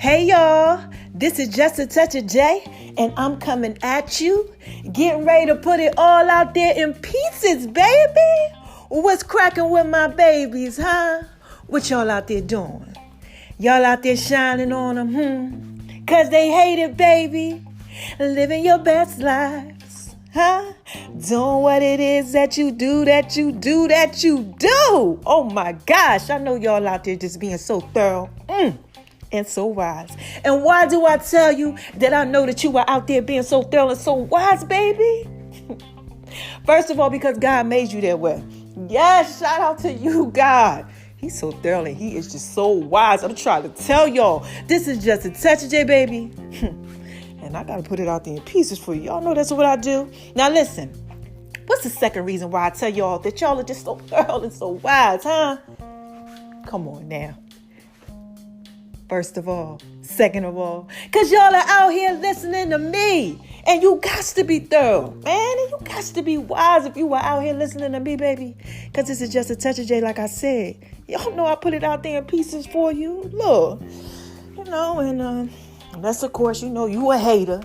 Hey y'all, this is Just a Touch of J, and I'm coming at you, getting ready to put it all out there in pieces, baby. What's cracking with my babies, huh? What y'all out there doing? Y'all out there shining on them, Cause they hate it, baby. Living your best lives, huh? Doing what it is that you do. Oh my gosh, I know y'all out there just being so thorough. And so wise. And why do I tell you that I know that you are out there being so thorough and so wise, baby? First of all, because God made you that way. Yes, shout out to you, God. He's so thorough and he is just so wise. I'm trying to tell y'all, this is Just a Touch of J, baby. And I got to put it out there in pieces for you. Y'all know that's what I do. Now listen, what's the second reason why I tell y'all that y'all are just so thorough and so wise, huh? Come on now. First of all, second of all, because y'all are out here listening to me. And you got to be thorough, man. And you got to be wise if you were out here listening to me, baby. Because this is Just a Touch of J, like I said. Y'all know I put it out there in pieces for you. Look, and unless, of course, you a hater.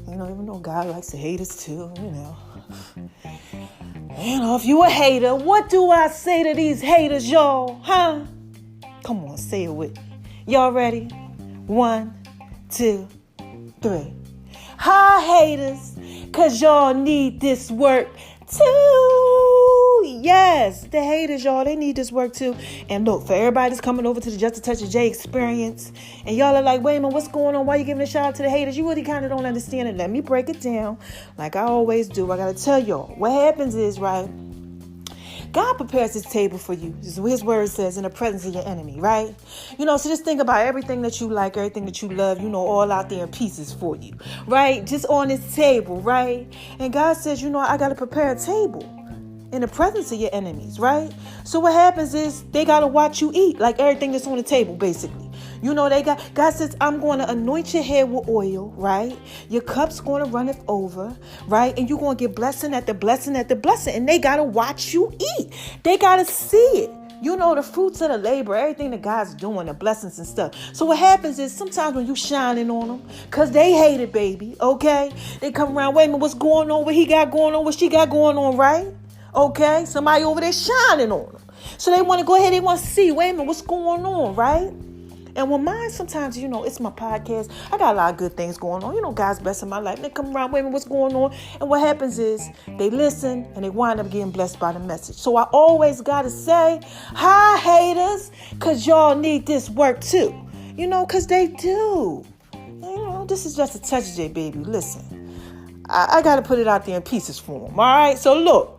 Even though God likes the haters too, if you a hater, what do I say to these haters, y'all, huh? Come on, say it with me. Y'all ready? 1, 2, 3. Hi, haters, because y'all need this work too. Yes, the haters, y'all, they need this work too. And look, for everybody that's coming over to the Just a Touch of J experience, and y'all are like, wait a minute, what's going on? Why you giving a shout out to the haters? You really kind of don't understand it. Let me break it down like I always do. I got to tell y'all, what happens is, right? God prepares his table for you. This is what his word says, in the presence of your enemy, right? So just think about everything that you like, everything that you love, all out there in pieces for you, right? Just on this table, right? And God says, I got to prepare a table in the presence of your enemies, right? So what happens is they got to watch you eat, like everything that's on the table, basically. God says, I'm going to anoint your head with oil, right? Your cup's going to runneth over, right? And you're going to get blessing at the blessing at the blessing. And they got to watch you eat. They got to see it. The fruits of the labor, everything that God's doing, the blessings and stuff. So what happens is sometimes when you shining on them, because they hate it, baby, okay? They come around, wait a minute, what's going on? What he got going on? What she got going on, right? Okay? Somebody over there shining on them. So they want to go ahead, they want to see, wait a minute, what's going on, right? And when mine, sometimes, it's my podcast. I got a lot of good things going on. God's blessing my life. And they come around, wait a minute, what's going on? And what happens is they listen and they wind up getting blessed by the message. So I always got to say, hi, haters, because y'all need this work too. Because they do. This is Just a Touch of J, baby. Listen, I got to put it out there in pieces for them. All right? So look.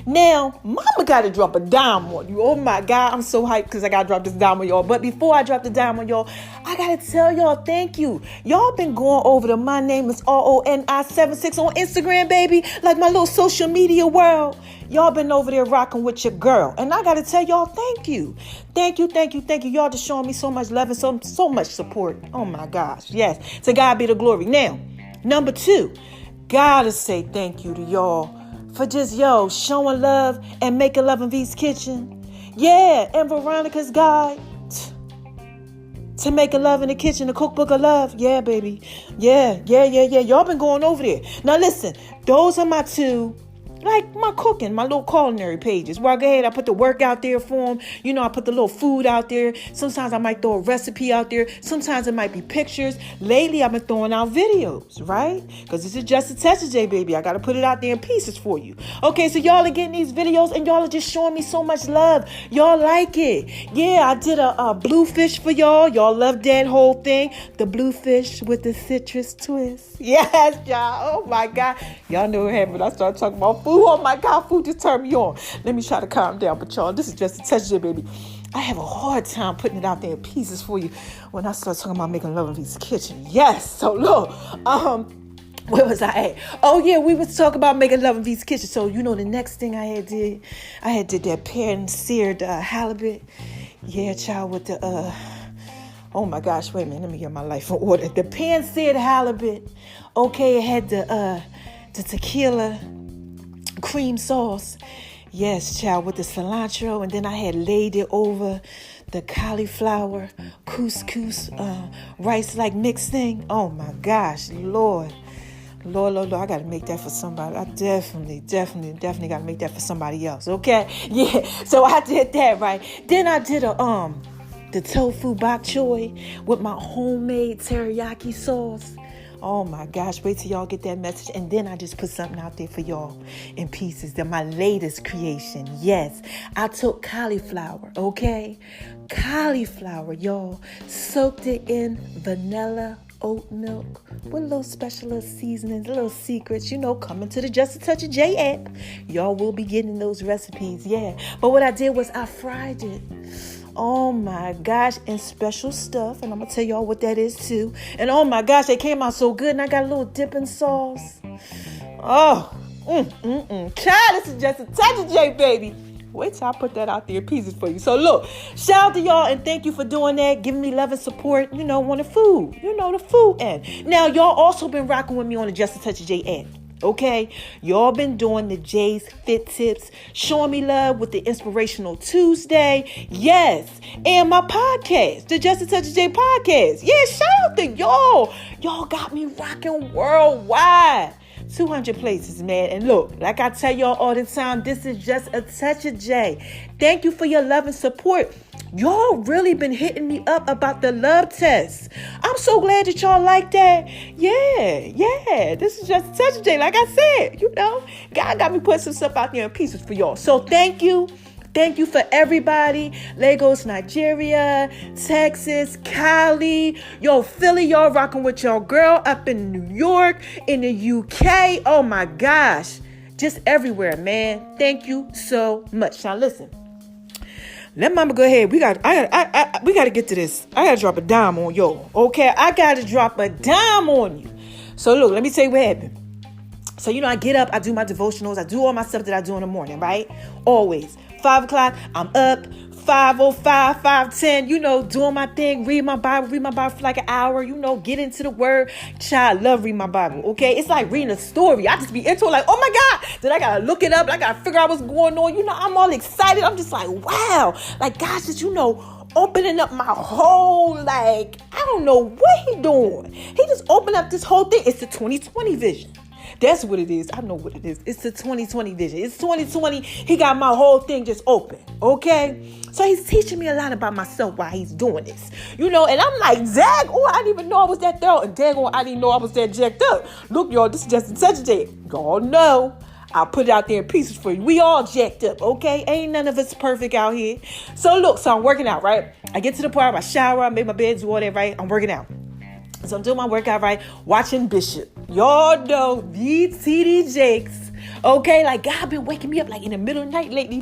Now, mama got to drop a dime on you. Oh, my God. I'm so hyped because I got to drop this dime on y'all. But before I drop the dime on y'all, I got to tell y'all thank you. Y'all been going over to My Name is RONI76 on Instagram, baby. Like my little social media world. Y'all been over there rocking with your girl. And I got to tell y'all thank you. Thank you. Y'all just showing me so much love and so much support. Oh, my gosh. Yes. To God be the glory. Now, number 2, gotta say thank you to y'all for just, showing love and making love in V's Kitchen. Yeah, and Veronica's Guide to making love in the kitchen, the cookbook of love. Yeah, baby. Yeah. Y'all been going over there. Now, listen, those are my 2, like my cooking, my little culinary pages. Where I go ahead, I put the work out there for them. I put the little food out there. Sometimes I might throw a recipe out there. Sometimes it might be pictures. Lately, I've been throwing out videos, right? Because this is Just a Touch of J, baby. I got to put it out there in pieces for you. Okay, so y'all are getting these videos and y'all are just showing me so much love. Y'all like it. Yeah, I did a bluefish for y'all. Y'all love that whole thing. The bluefish with the citrus twist. Yes, y'all. Oh, my God. Y'all know what happened when I started talking about food. Oh, my God. Food just turned me on. Let me try to calm down. But, y'all, this is Just a Touch of J, baby. I have a hard time putting it out there in pieces for you when I start talking about making love in V's Kitchen. Yes. So, look. Where was I at? Oh, yeah, we was talking about making love in V's Kitchen. So, the next thing I had did that pan-seared halibut. Yeah, child, with the, oh, my gosh, wait a minute. Let me get my life in order. The pan-seared halibut. Okay, it had the tequila cream sauce. Yes, child, with the cilantro. And then I had laid it over the cauliflower couscous rice like mix thing. Oh my gosh, Lord, I gotta make that for somebody. I definitely gotta make that for somebody else. Okay, yeah. So I did that, right? Then I did the tofu bok choy with my homemade teriyaki sauce. Oh my gosh, wait till y'all get that message. And then I just put something out there for y'all in pieces. They're my latest creation. Yes, I took cauliflower, okay? Cauliflower, y'all. Soaked it in vanilla oat milk with a little special little seasonings, little secrets, coming to the Just a Touch of J app. Y'all will be getting those recipes, yeah. But what I did was I fried it. Oh my gosh, and special stuff. And I'm going to tell y'all what that is too. And oh my gosh, they came out so good. And I got a little dipping sauce. Oh, Child, this is Just a Touch of J, baby. Wait till I put that out there in pieces for you. So look, shout out to y'all and thank you for doing that. Giving me love and support, on the food. The food end. Now, y'all also been rocking with me on the Just a Touch of J end. Okay, y'all been doing the J's Fit Tips, showing me love with the Inspirational Tuesday. Yes, and my podcast, the Just a Touch of J podcast. Yeah, shout out to y'all. Y'all got me rocking worldwide. 200 places, man. And look, like I tell y'all all the time, this is Just a Touch of J. Thank you for your love and support. Y'all really been hitting me up about the love test. I'm so glad that y'all like that. Yeah. This is Just a Touch of J. Like I said, God got me putting some stuff out there in pieces for y'all. So thank you. Thank you for everybody. Lagos, Nigeria, Texas, Cali, Philly, y'all rocking with y'all girl up in New York, in the UK. Oh my gosh. Just everywhere, man. Thank you so much. Now listen. Let mama go ahead. We got to get to this. I got to drop a dime on y'all. Okay? I got to drop a dime on you. So look, let me tell you what happened. So, I get up, I do my devotionals, I do all my stuff that I do in the morning, right? Always. 5 o'clock, I'm up. 5:05, 5:10, doing my thing, read my Bible for like an hour, get into the word. Child, love reading my Bible, okay? It's like reading a story. I just be into it like, oh my God. Then I got to look it up. I got to figure out what's going on. I'm all excited. I'm just like, wow. Like, gosh, just, opening up my whole, I don't know what he doing. He just opened up this whole thing. It's the 2020 vision. That's what it is. I know what it is. It's the 2020 vision. It's 2020. He got my whole thing just open. Okay? So he's teaching me a lot about myself while he's doing this. And I'm like, dag, I didn't even know I was that thorough. And dag, I didn't know I was that jacked up. Look, y'all, this is Just a Touch of J. Y'all know. I'll put it out there in pieces for you. We all jacked up, okay? Ain't none of us perfect out here. So look, I'm working out, right? I get to the part, I shower, I make my bed, do all that, right? I'm working out. So I'm doing my workout, right? Watching Bishop. Y'all know these TD Jakes. Okay, God been waking me up in the middle of the night lately,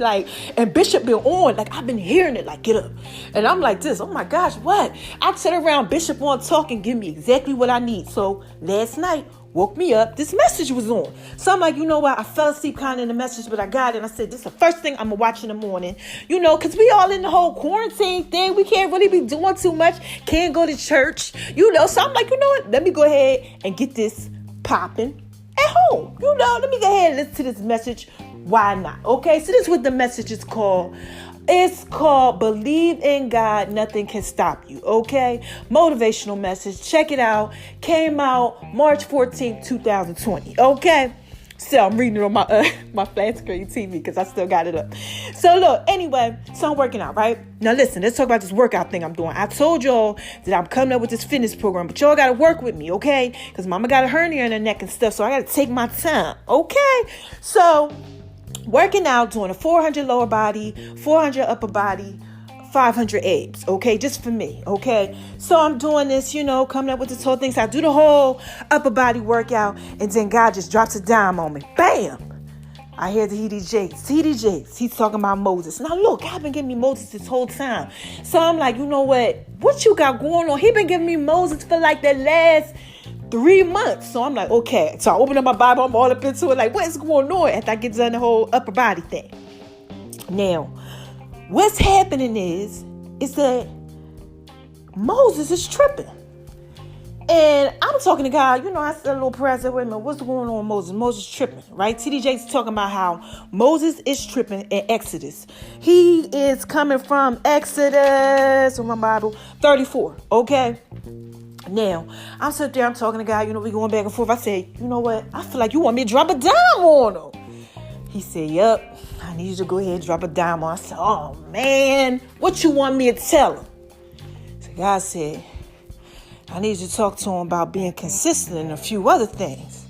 and Bishop been on, I've been hearing it, get up. And I'm like this, oh my gosh, what? I turn around, Bishop on talking, give me exactly what I need. So last night, woke me up, this message was on. So I'm like, you know what? I fell asleep kind of in the message, but I got it. And I said, this is the first thing I'm going to watch in the morning. Because we all in the whole quarantine thing. We can't really be doing too much. Can't go to church. So I'm like, you know what? Let me go ahead and get this popping at home. Let me go ahead and listen to this message. Why not? Okay, so this is what the message is called. It's called Believe in God, Nothing Can Stop You, okay? Motivational message. Check it out. Came out March 14th, 2020, okay? So I'm reading it on my flat screen TV because I still got it up. So look, anyway, so I'm working out, right? Now listen, let's talk about this workout thing I'm doing. I told y'all that I'm coming up with this fitness program, but y'all got to work with me, okay? Because mama got a hernia in her neck and stuff, so I got to take my time, okay? So working out, doing a 400 lower body, 400 upper body, 500 abs, okay, just for me, okay? So I'm doing this, coming up with this whole thing. So I do the whole upper body workout, and then God just drops a dime on me. Bam! I hear the TD Jakes. He's talking about Moses. Now look, God been giving me Moses this whole time. So I'm like, you know what you got going on? He been giving me Moses for the last 3 months. So I'm like, okay. So I open up my Bible, I'm all up into it, what's going on after I get done the whole upper body thing. Now, what's happening is that Moses is tripping. And I'm talking to God, I said a little prayer. I said, wait a minute, what's going on with Moses? Moses tripping, right? TD Jakes talking about how Moses is tripping in Exodus. He is coming from Exodus, on my Bible, 34, okay? Now, I'm sitting there, I'm talking to God, we going back and forth. I said, you know what? I feel like you want me to drop a dime on him. He said, yep, I need you to go ahead and drop a dime on him. I said, oh, man, what you want me to tell him? So God said, I need you to talk to him about being consistent and a few other things.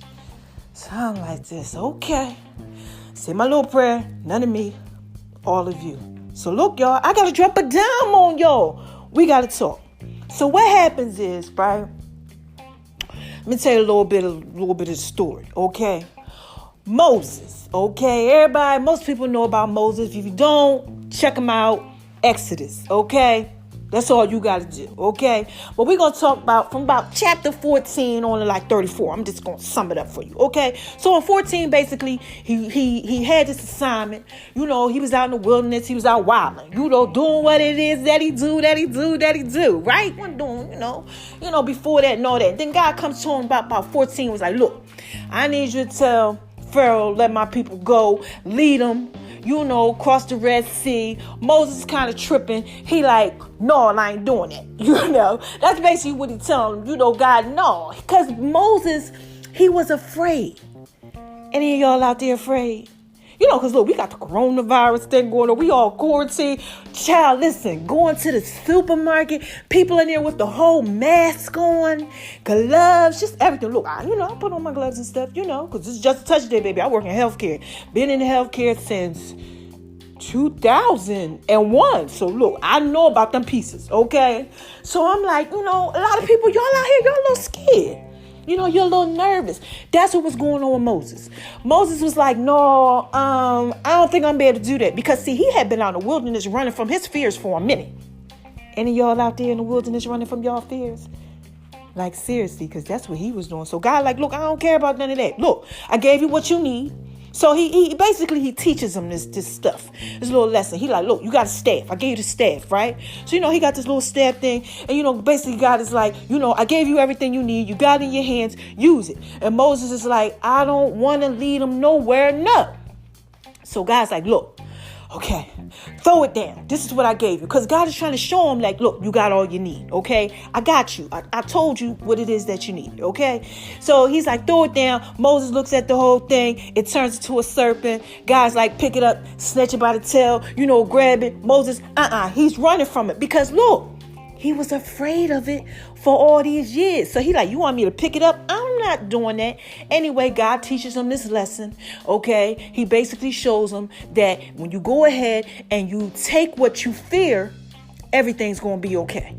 So I'm like this, okay. Say my little prayer, none of me, all of you. So look, y'all, I got to drop a dime on y'all. We got to talk. So what happens is, right? Let me tell you a little bit of the story, okay? Moses, okay? Most people know about Moses. If you don't, check him out. Exodus, okay? That's all you got to do, okay? But we're going to talk about from about chapter 14 on to like 34. I'm just going to sum it up for you, okay? So in 14, basically, he had this assignment. He was out in the wilderness. He was out wilding, doing what it is that he do, right? When doing, before that and all that. Then God comes to him about 14, was like, look, I need you to tell Pharaoh, let my people go, lead them, cross the Red Sea. Moses is kind of tripping. He like, no, I ain't doing it. That's basically what he telling him, God, no. Because Moses, he was afraid. Any of y'all out there afraid? Because look, we got the coronavirus thing going on. We all quarantined. Child, listen, going to the supermarket, people in there with the whole mask on, gloves, just everything. Look, I put on my gloves and stuff, because it's just a touch day, baby. I work in healthcare. Been in healthcare since 2001. So look, I know about them pieces, okay? So I'm like, a lot of people, y'all out here, y'all a little scared. You're a little nervous. That's what was going on with Moses. Moses was like, no, I don't think I'm able to do that. Because, see, he had been out in the wilderness running from his fears for a minute. Any of y'all out there in the wilderness running from y'all fears? Like, seriously, because that's what he was doing. So God like, look, I don't care about none of that. Look, I gave you what you need. So he basically, he teaches him this stuff, this little lesson. He like, look, you got a staff. I gave you the staff, right? So, he got this little staff thing. And, basically God is like, I gave you everything you need. You got it in your hands. Use it. And Moses is like, I don't want to lead them nowhere. No. So God's like, look, okay, throw it down. This is what I gave you. Because God is trying to show him, like, look, you got all you need, okay? I got you. I told you what it is that you need, okay? So he's like, throw it down. Moses looks at the whole thing. It turns into a serpent. God's like, pick it up, snatch it by the tail, grab it. Moses, he's running from it. Because, look, he was afraid of it for all these years. So he like, you want me to pick it up? I'm not doing that. Anyway, God teaches him this lesson. Okay. He basically shows him that when you go ahead and you take what you fear, everything's going to be okay.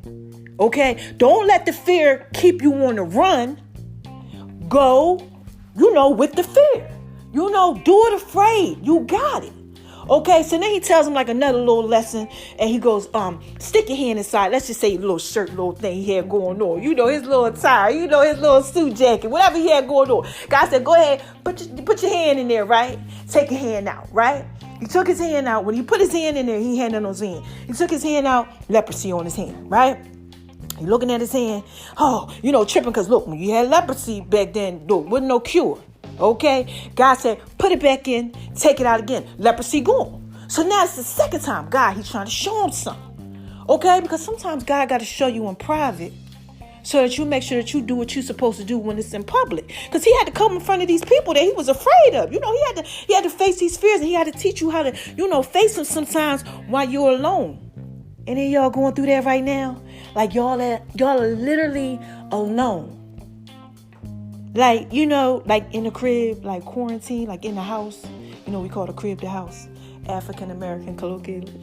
Okay. Don't let the fear keep you on the run. Go, with the fear. Do it afraid. You got it. Okay, so then he tells him like another little lesson, and he goes, stick your hand inside. Let's just say a little shirt, little thing he had going on. His little attire, his little suit jacket, whatever he had going on. God said, go ahead, put your hand in there, right? Take your hand out, right? He took his hand out. When he put his hand in there, he had it on his hand. He took his hand out, leprosy on his hand, right? He looking at his hand, tripping, because look, when you had leprosy back then, look, wasn't no cure. Okay, God said, put it back in, take it out again. Leprosy gone. So now it's the second time he's trying to show him something. Okay, because sometimes God got to show you in private so that you make sure that you do what you're supposed to do when it's in public. Because he had to come in front of these people that he was afraid of. He had to face these fears, and he had to teach you how to, face them sometimes while you're alone. Any of y'all going through that right now? Like y'all are literally alone. Like, like in the crib, like quarantine, like in the house. We call the crib the house. African-American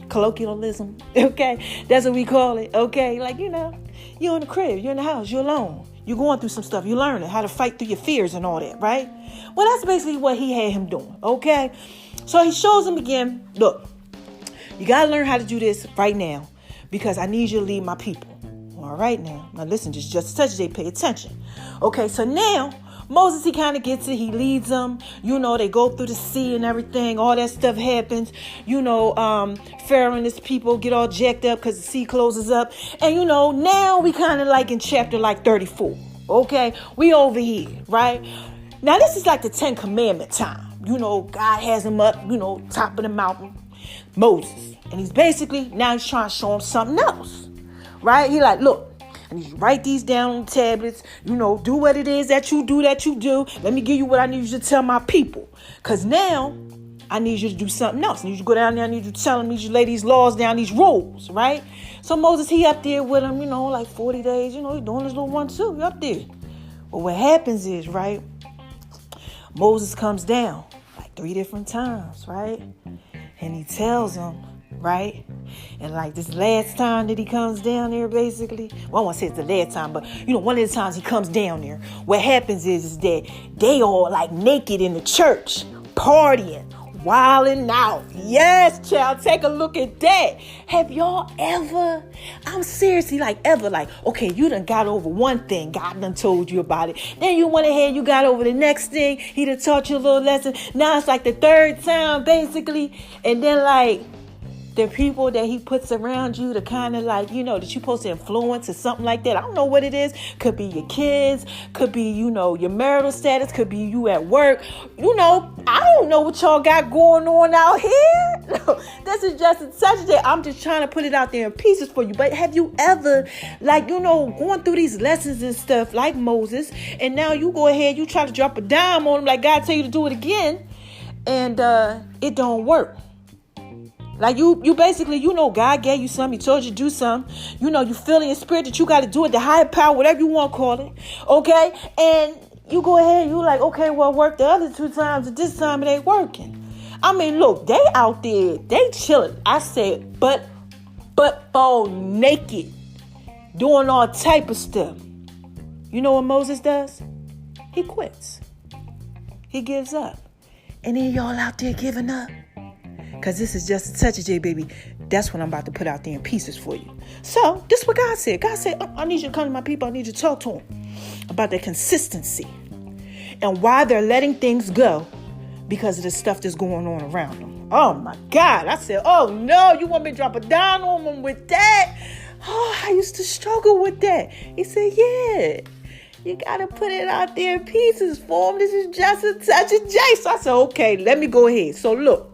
colloquialism. Okay? That's what we call it. Okay? Like, you're in the crib. You're in the house. You're alone. You're going through some stuff. You're learning how to fight through your fears and all that, right? Well, that's basically what he had him doing. Okay? So he shows him again, look, you got to learn how to do this right now because I need you to lead my people. All right now. Now listen, just a touch, they pay attention. Okay, so now Moses, he kind of gets it. He leads them. They go through the sea and everything. All that stuff happens. Pharaoh and his people get all jacked up because the sea closes up. And, now we kind of like in chapter like 34. Okay, we over here, right? Now this is like the 10 Commandment time. God has him up, top of the mountain, Moses. And he's basically, now he's trying to show him something else, right? He like, look, I need you to write these down on tablets, do what it is that you do. Let me give you what I need you to tell my people. Because now I need you to do something else. I need you to go down there. I need you to tell them, I need you to lay these laws down, these rules, right? So Moses, he up there with him, like 40 days, he's doing his little 1, 2, he up there. But what happens is, right, Moses comes down like 3 different times, right? And he tells him, right? And like this last time that he comes down there, basically, well, I won't say it's the last time, but one of the times he comes down there, what happens is that they all like naked in the church, partying, wilding out. Yes, child, take a look at that. Have y'all ever, I'm seriously okay, you done got over one thing, God done told you about it. Then you went ahead, you got over the next thing, he done taught you a little lesson. Now it's like the third time, basically. And then like, the people that he puts around you to kind of like, that you're supposed to influence or something like that. I don't know what it is. Could be your kids. Could be, your marital status. Could be you at work. I don't know what y'all got going on out here. This is just such a day. I'm just trying to put it out there in pieces for you. But have you ever, going through these lessons and stuff like Moses, and now you go ahead, you try to drop a dime on him like God tell you to do it again, and it don't work. Like you basically, God gave you something. He told you to do something. You feel in your spirit that you got to do it, the higher power, whatever you want to call it. Okay. And you go ahead. You like, okay, well, it worked the other 2 times. And this time it ain't working. I mean, look, they out there, they chilling. I said, but for naked, doing all type of stuff. You know what Moses does? He quits. He gives up. And then y'all out there giving up. Because this is just such a J, baby. That's what I'm about to put out there in pieces for you. So, this is what God said. God said, I need you to come to my people. I need you to talk to them about their consistency and why they're letting things go because of the stuff that's going on around them. Oh, my God. I said, oh, no, you want me to drop a dime on them with that? Oh, I used to struggle with that. He said, yeah. You got to put it out there in pieces for them. This is just such a J. So I said, okay, let me go ahead. So, look.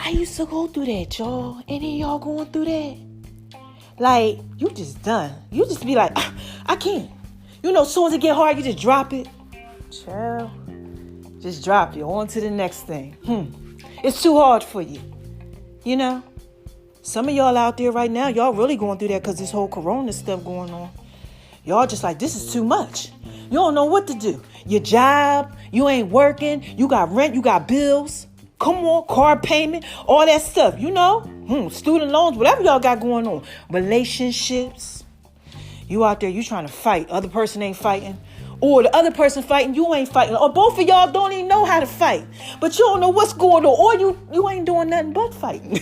I used to go through that, y'all. Any of y'all going through that? Like, you just done. You just be like, I can't. As soon as it get hard, you just drop it. Child, just drop it. On to the next thing. It's too hard for you. Some of y'all out there right now, y'all really going through that because this whole corona stuff going on. Y'all just like, this is too much. You don't know what to do. Your job, you ain't working. You got rent, you got bills. Come on, car payment, all that stuff, student loans, whatever y'all got going on. Relationships. You out there, you trying to fight. Other person ain't fighting. Or the other person fighting, you ain't fighting. Or both of y'all don't even know how to fight. But you don't know what's going on. Or you ain't doing nothing but fighting.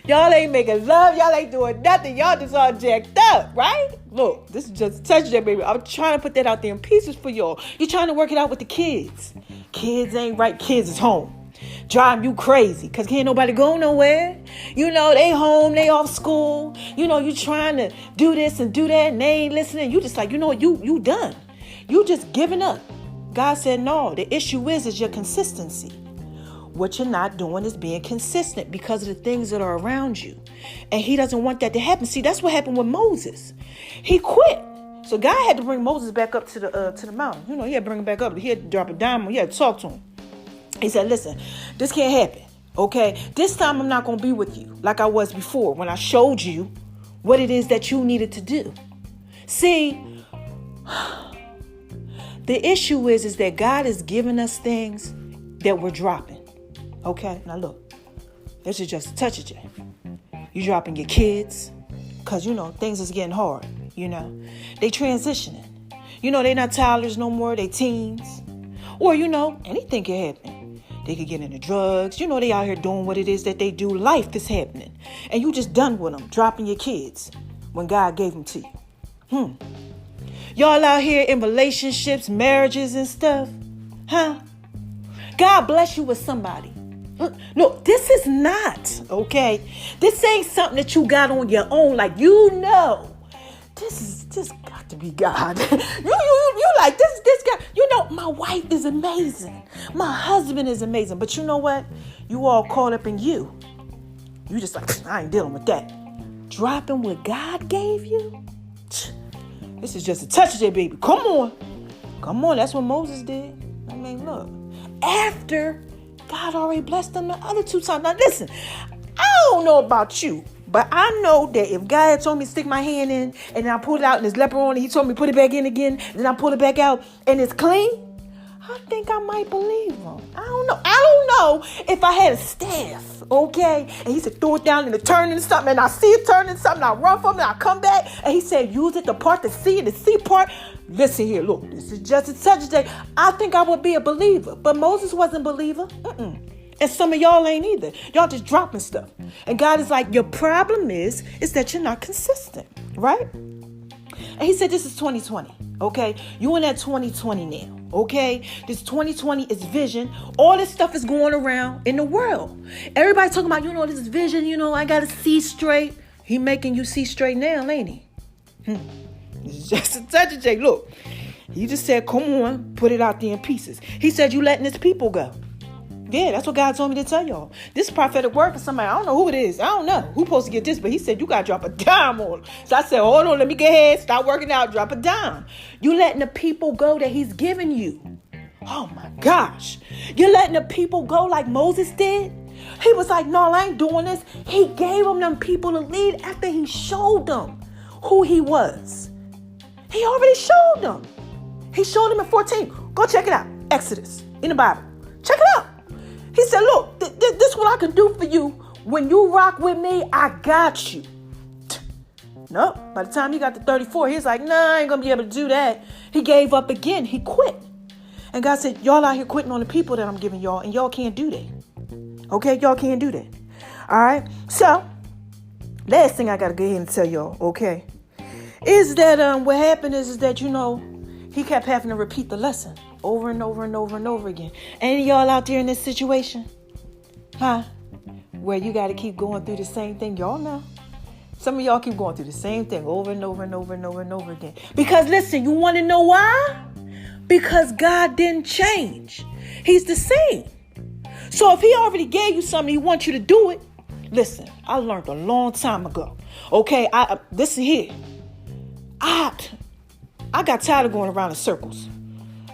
Y'all ain't making love. Y'all ain't doing nothing. Y'all just all jacked up, right? Look, this is just touch that, baby. I'm trying to put that out there in pieces for y'all. You're trying to work it out with the kids. Kids ain't right. Kids is home. Driving you crazy because can't nobody go nowhere. They home, they off school. You trying to do this and do that and they ain't listening. You just like, you done. You just giving up. God said, no, the issue is your consistency. What you're not doing is being consistent because of the things that are around you. And he doesn't want that to happen. See, that's what happened with Moses. He quit. So God had to bring Moses back up to the mountain. He had to bring him back up. He had to drop a dime. He had to talk to him. He said, listen, this can't happen. Okay? This time I'm not going to be with you like I was before when I showed you what it is that you needed to do. See, the issue is that God is giving us things that we're dropping. Okay? Now look, this is just a touch of it. You're dropping your kids because, things is getting hard. They transitioning. They not toddlers no more. They teens. Or, anything can happen. They could get into drugs. They out here doing what it is that they do. Life is happening. And you just done with them, dropping your kids when God gave them to you. Y'all out here in relationships, marriages and stuff. Huh? God bless you with somebody. No, this is not, okay? This ain't something that you got on your own. Like, This is just, to be God. you like this guy. You know, my wife is amazing. My husband is amazing. But you know what? You all caught up in you. You just like, I ain't dealing with that. Dropping what God gave you? This is just a touch of that baby. Come on. That's what Moses did. I mean, look. After God already blessed them the other 2 times. Now listen, I don't know about you, but I know that if God had told me to stick my hand in and then I pulled it out and there's leper on it, he told me to put it back in again, and then I pull it back out and it's clean, I think I might believe him. I don't know if I had a staff, okay, and he said throw it down and it turned into something, and I see it turn into something, I run from it, I come back, and he said use it to part the sea and the sea part. Listen here, look, this is just a touch day. I think I would be a believer, but Moses wasn't a believer. And some of y'all ain't either. Y'all just dropping stuff. And God is like, your problem is that you're not consistent, right? And he said, this is 2020, okay? You in that 2020 now, okay? This 2020 is vision. All this stuff is going around in the world. Everybody talking about, this is vision, I got to see straight. He making you see straight now, ain't he? It's just a touch of Jay. Look, he just said, come on, put it out there in pieces. He said, you letting his people go. Yeah, that's what God told me to tell y'all. This prophetic word for somebody, I don't know who it is. I don't know who's supposed to get this, but he said, you got to drop a dime on him. So I said, hold on, let me get ahead, start working out, drop a dime. You letting the people go that he's giving you. Oh my gosh. You're letting the people go like Moses did? He was like, no, I ain't doing this. He gave them people to lead after he showed them who he was. He already showed them. He showed them in 14. Go check it out. Exodus in the Bible. Check it out. He said, look, this is what I can do for you. When you rock with me, I got you. No, by the time he got to 34, he's like, nah, I ain't going to be able to do that. He gave up again. He quit. And God said, y'all out here quitting on the people that I'm giving y'all, and y'all can't do that. Okay, y'all can't do that. All right. So, last thing I got to go ahead and tell y'all, okay, is that what happened is that, he kept having to repeat the lesson over and over and over and over again. Any of y'all out there in this situation? Where you got to keep going through the same thing? Y'all know. Some of y'all keep going through the same thing over and over and over and over and over again. Because listen, you want to know why? Because God didn't change. He's the same. So if he already gave you something, he wants you to do it. Listen, I learned a long time ago. Okay, listen here. I got tired of going around in circles.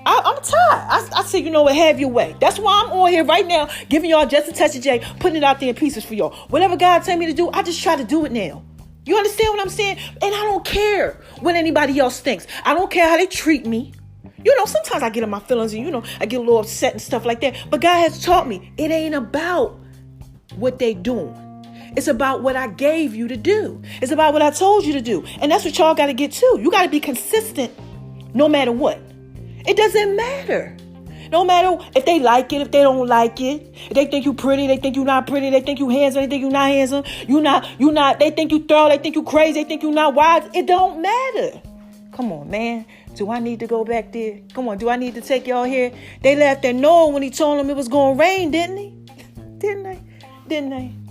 I'm tired. I said, what, have your way. That's why I'm on here right now, giving y'all just a touch of J, putting it out there in pieces for y'all. Whatever God tell me to do, I just try to do it now. You understand what I'm saying? And I don't care what anybody else thinks. I don't care how they treat me. Sometimes I get in my feelings and, I get a little upset and stuff like that. But God has taught me it ain't about what they doing. It's about what I gave you to do. It's about what I told you to do. And that's what y'all got to get to. You got to be consistent no matter what. It doesn't matter. No matter if they like it, if they don't like it. If they think you pretty, they think you not pretty. They think you handsome, they think you not handsome. You not. They think you thorough, they think you crazy, they think you not wise. It don't matter. Come on, man. Do I need to go back there? Come on, do I need to take y'all here? They left their Noah when he told them it was going to rain, didn't he? Didn't they?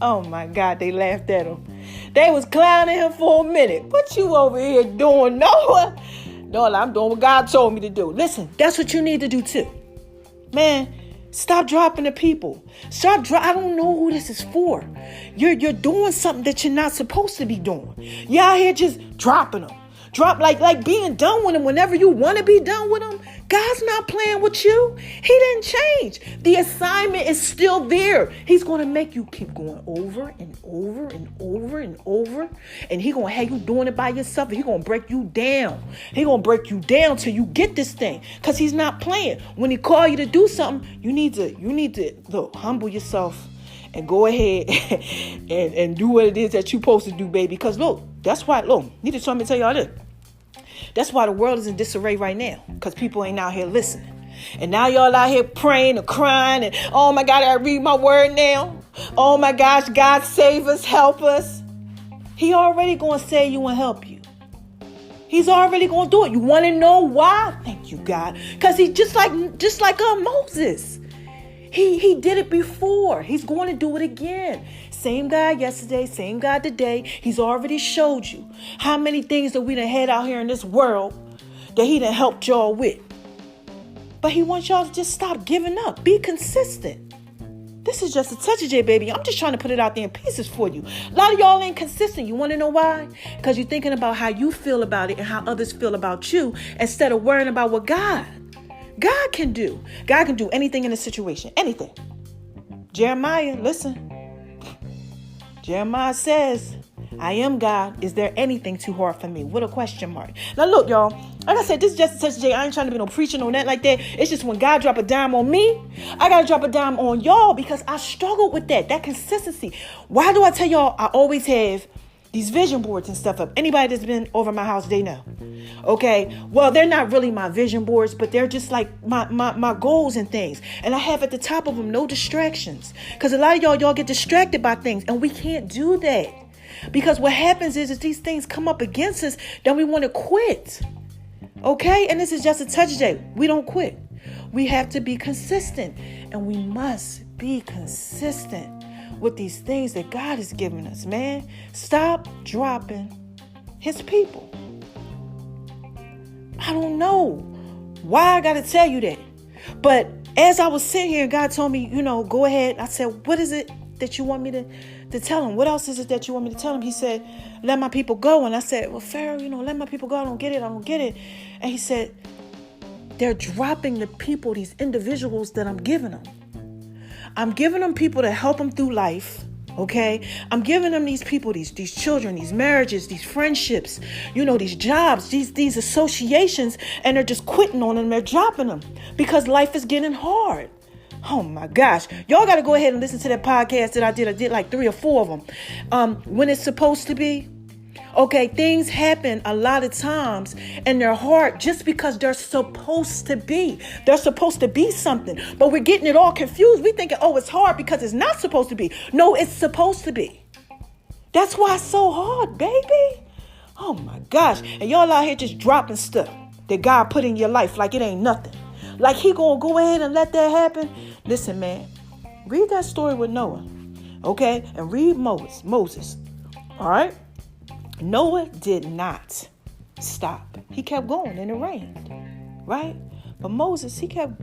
Oh my God, they laughed at him. They was clowning him for a minute. What you over here doing, Noah? No, I'm doing what God told me to do. Listen, that's what you need to do too. Man, stop dropping the people. I don't know who this is for. You're doing something that you're not supposed to be doing. You're out here just dropping them. Drop like being done with them whenever you want to be done with them. God's not playing with you. He didn't change. The assignment is still there. He's going to make you keep going over and over and over and over. And he's going to have you doing it by yourself. He's going to break you down. He's going to break you down till you get this thing. Because he's not playing. When he call you to do something, you need to look, humble yourself and go ahead and do what it is that you're supposed to do, baby. Because look, that's why, need to tell y'all this. That's why the world is in disarray right now. Because people ain't out here listening. And now y'all out here praying and crying. And, oh my God, I read my word now. Oh my gosh, God save us, help us. He already going to save you and help you. He's already going to do it. You want to know why? Thank you, God. Because he just like Moses. He did it before. He's going to do it again. Same God yesterday, same God today. He's already showed you how many things that we done had out here in this world that he done helped y'all with. But he wants y'all to just stop giving up. Be consistent. This is just a touch of J, baby. I'm just trying to put it out there in pieces for you. A lot of y'all ain't consistent. You want to know why? Because you're thinking about how you feel about it and how others feel about you instead of worrying about what God can do. God can do anything in a situation. Anything. Jeremiah, listen. Jeremiah says, I am God. Is there anything too hard for me? With a question mark. Now look, y'all. Like I said, this is just a touch of J. I ain't trying to be no preaching on that like that. It's just when God drop a dime on me, I got to drop a dime on y'all because I struggled with that consistency. Why do I tell y'all I always have these vision boards and stuff up? Anybody that's been over my house, they know. Okay. Well, they're not really my vision boards, but they're just like my goals and things. And I have at the top of them, no distractions. Because a lot of y'all get distracted by things and we can't do that. Because what happens is these things come up against us, then we want to quit. Okay? And this is just a touch day. We don't quit. We have to be consistent. And we must be consistent with these things that God has given us, man. Stop dropping his people. I don't know why I got to tell you that. But as I was sitting here, God told me, go ahead. I said, what is it that you want me to tell him? What else is it that you want me to tell him? He said, let my people go. And I said, well, Pharaoh, let my people go. I don't get it. And he said, they're dropping the people, these individuals that I'm giving them. I'm giving them people to help them through life. Okay. I'm giving them these people, these children, these marriages, these friendships, these jobs, these associations, and they're just quitting on them. They're dropping them because life is getting hard. Oh my gosh. Y'all got to go ahead and listen to that podcast that I did. I did like 3 or 4 of them. When it's supposed to be. Okay, things happen a lot of times and they're hard just because they're supposed to be. They're supposed to be something. But we're getting it all confused. We thinking, it's hard because it's not supposed to be. No, it's supposed to be. That's why it's so hard, baby. Oh my gosh. And y'all out here just dropping stuff that God put in your life like it ain't nothing. Like he gonna go ahead and let that happen. Listen, man, read that story with Noah. Okay? And read Moses. All right? Noah did not stop. He kept going and it rained, right? But Moses, he kept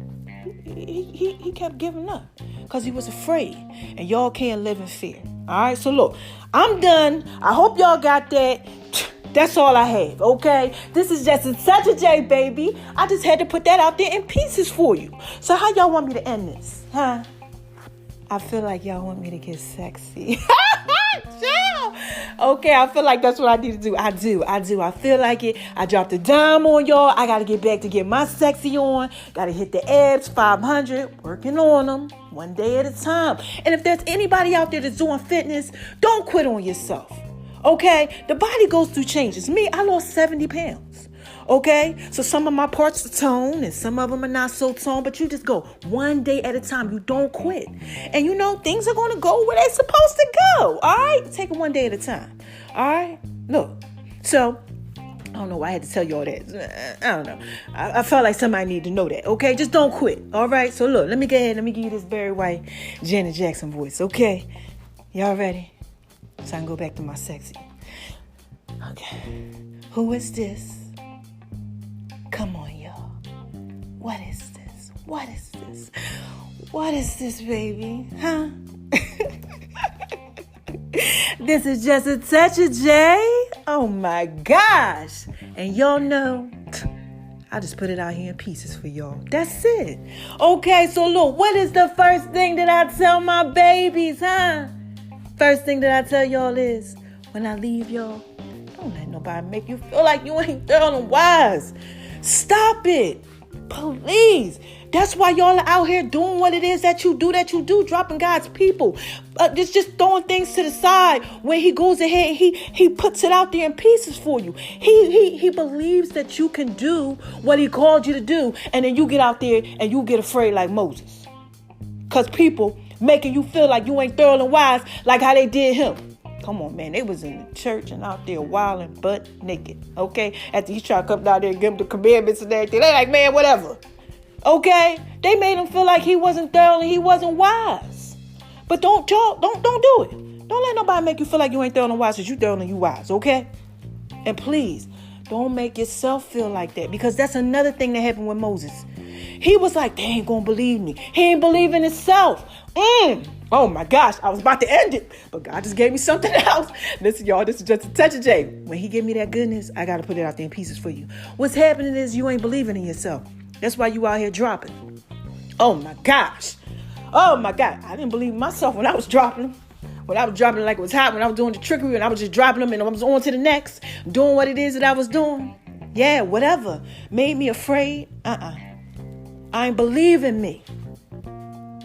giving up because he was afraid. And y'all can't live in fear. All right, so look, I'm done. I hope y'all got that. That's all I have, okay? This is just such a J, baby. I just had to put that out there in pieces for you. So how y'all want me to end this, huh? I feel like y'all want me to get sexy. Chill. Okay, I feel like that's what I need to do. I do. I feel like it. I dropped a dime on y'all. I got to get back to get my sexy on. Got to hit the abs, 500. Working on them one day at a time. And if there's anybody out there that's doing fitness, don't quit on yourself. Okay? The body goes through changes. Me, I lost 70 pounds. Okay? So some of my parts are toned and some of them are not so toned, but you just go one day at a time. You don't quit. And things are going to go where they're supposed to go. All right? Take it one day at a time. All right? Look. So, I don't know why I had to tell you all that. I don't know. I felt like somebody needed to know that. Okay? Just don't quit. All right? So look, let me go ahead. Let me give you this Barry White, Janet Jackson voice. Okay? Y'all ready? So I can go back to my sexy. Okay. Who is this? Come on, y'all. What is this? What is this? What is this, baby? Huh? This is just a touch of J. Oh, my gosh. And y'all know, I just put it out here in pieces for y'all. That's it. Okay, so look, what is the first thing that I tell my babies, huh? First thing that I tell y'all is, when I leave y'all, don't let nobody make you feel like you ain't thorough and wise. Stop it. Please. That's why y'all are out here doing what it is that you do, dropping God's people. Just throwing things to the side when he goes ahead and he puts it out there in pieces for you. He believes that you can do what he called you to do, and then you get out there and you get afraid like Moses. Because people making you feel like you ain't thorough and wise like how they did him. Come on, man. They was in the church and out there wilding butt naked. Okay? After he tried to come down there and give them the commandments and everything. They like, man, whatever. Okay? They made him feel like he wasn't thorough and he wasn't wise. But don't do it. Don't let nobody make you feel like you ain't thorough and wise because you thorough and you wise, okay? And please, don't make yourself feel like that, because that's another thing that happened with Moses. He was like, they ain't gonna believe me. He ain't believe in himself. Oh my gosh, I was about to end it, but God just gave me something else. Listen, y'all, this is just a touch of J. When he give me that goodness, I gotta put it out there in pieces for you. What's happening is you ain't believing in yourself. That's why you out here dropping. Oh my gosh. Oh my God. I didn't believe in myself when I was dropping them. When I was dropping it like it was hot, when I was doing the trickery and I was just dropping them and I was on to the next, doing what it is that I was doing. Yeah, whatever. Made me afraid. I ain't believe in me.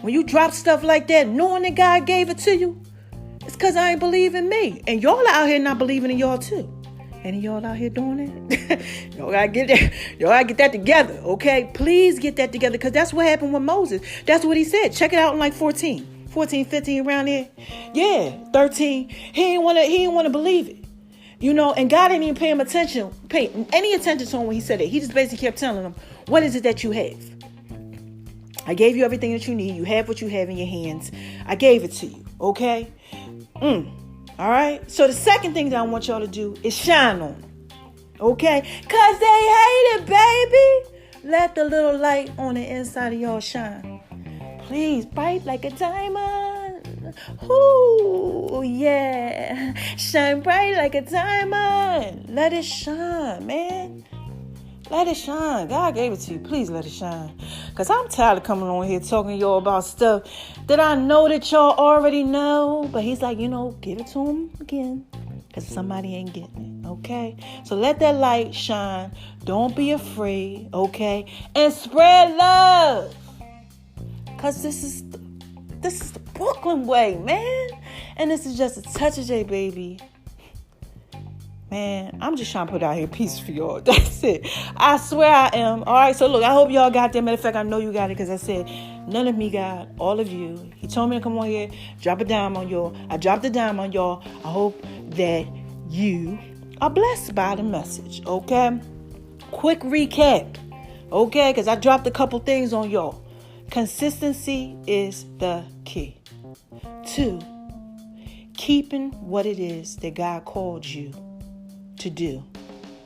When you drop stuff like that, knowing that God gave it to you, it's because I ain't believe in me. And y'all out here not believing in y'all too. Any of y'all out here doing it? Y'all gotta get that. Y'all gotta get that together, okay? Please get that together, because that's what happened with Moses. That's what he said. Check it out in like 14, 15 around there. Yeah, 13. He didn't want to believe it. You know, and God didn't even pay any attention to him when he said it. He just basically kept telling him, what is it that you have? I gave you everything that you need. You have what you have in your hands. I gave it to you, okay? All right. So the second thing that I want y'all to do is shine on them. Okay? Because they hate it, baby. Let the little light on the inside of y'all shine. Please, bright like a diamond. Ooh, yeah. Shine bright like a diamond. Let it shine, man. Let it shine. God gave it to you. Please let it shine. Because I'm tired of coming on here talking to y'all about stuff that I know that y'all already know. But he's like, give it to him again. Because somebody ain't getting it. Okay? So let that light shine. Don't be afraid. Okay? And spread love. Because this is the Brooklyn way, man. And this is just a touch of J, baby. Man, I'm just trying to put out here peace for y'all. That's it. I swear I am. All right, so look, I hope y'all got that. Matter of fact, I know you got it, because I said, none of me got all of you. He told me to come on here, drop a dime on y'all. I dropped a dime on y'all. I hope that you are blessed by the message, okay? Quick recap, okay? Because I dropped a couple things on y'all. Consistency is the key. 2, keeping what it is that God called you to do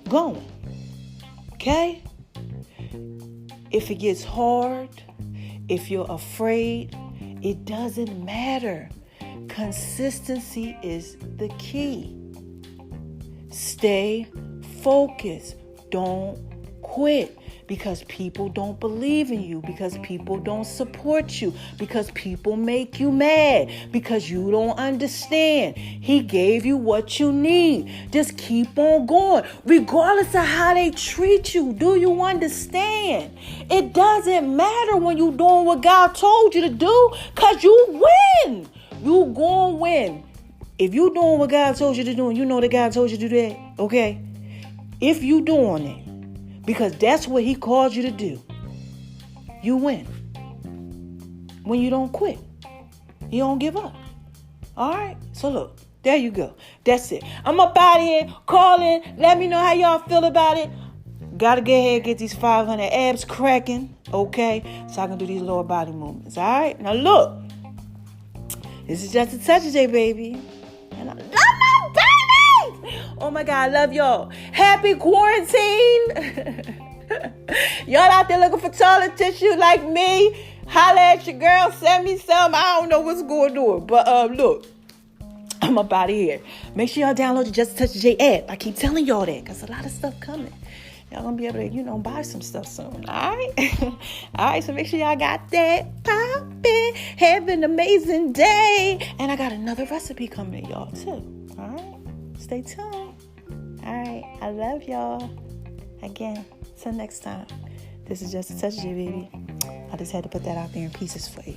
going. Okay? If it gets hard, if you're afraid, it doesn't matter. Consistency is the key. Stay focused. Don't quit, because people don't believe in you, because people don't support you, because people make you mad, because you don't understand. He gave you what you need. Just keep on going, regardless of how they treat you. Do you understand? It doesn't matter when you're doing what God told you to do, because you win. You gonna win. If you doing what God told you to do, and you know that God told you to do that, okay? If you doing it, because that's what he called you to do, you win. When you don't quit, you don't give up. All right? So look, there you go. That's it. I'm up out here. Call in. Let me know how y'all feel about it. Gotta get ahead and get these 500 abs cracking, okay? So I can do these lower body movements. All right? Now look, this is just a touch of J, baby. And I love my baby. Oh my God, I love y'all. Happy quarantine. Y'all out there looking for toilet tissue like me? Holla at your girl. Send me some. I don't know what's going on. But look, I'm up out of here. Make sure y'all download the Just a Touch of J app. I keep telling y'all that, because a lot of stuff coming. Y'all gonna be able to, buy some stuff soon. All right? All right, so make sure y'all got that popping. Have an amazing day. And I got another recipe coming to y'all, too. All right? Stay tuned. All right. I love y'all. Again, till next time. This is Just a Touch of J, baby. I just had to put that out there in pieces for you.